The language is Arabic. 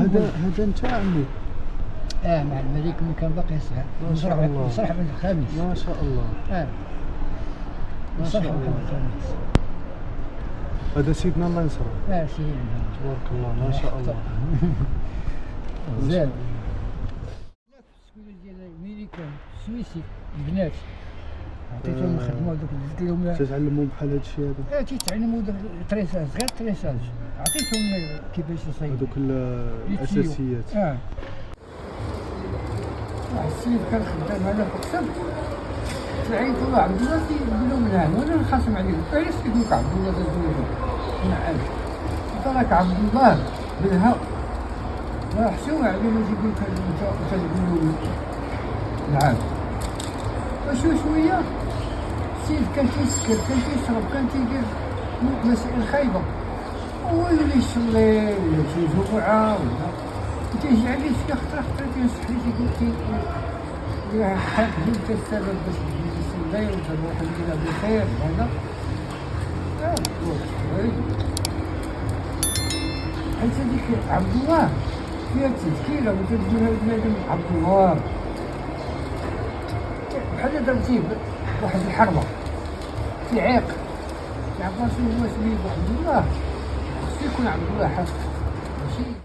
هذا انت عمي؟ مع الملك ملي كان باقي صغير. ما شاء الله. مسرح بن الخامس. ما شاء الله. ما شاء الله. هذا سيدنا الله ينصره. سيدنا. تبارك الله ما شاء الله. زين. السكول ديال الملك السويسي البنات عطيتهم الخدمه ودوك درت لهم. تتعلموا بحال هذا الشيء هذا؟ تيتعلموا داك التريساج غير التريساج عطيتهم كيفاش يصيدوا هذوك الاساسيات. واحد السيد كان خدام هذا في القصب عيطوا له عبد الله تيقول لهم نعم وانا نخاصم عليه علاش تيقول لك عبد الله تقول له نعم قال لك عبد الله بالها لا حشومه عليه ما تيقول لك انت تقول له نعم شويه السيد كان تيسكر كان تيشرب كان تيدير مسائل خايبه هو اللي يصلي ولا شي جمعه ولا تيجي عليه شي خطره تينصح ليه تيقول يا حاج انت السبب باش تصلي وتروح الى بخير هذا حيت هذيك عبد الله فيها تذكيره وتقولها لبنادم عبد الله بحال درتيه واحد الحربه تعيق تعرف شنو هو سميتو عبد الله خصو يكون عبد الله حق ماشي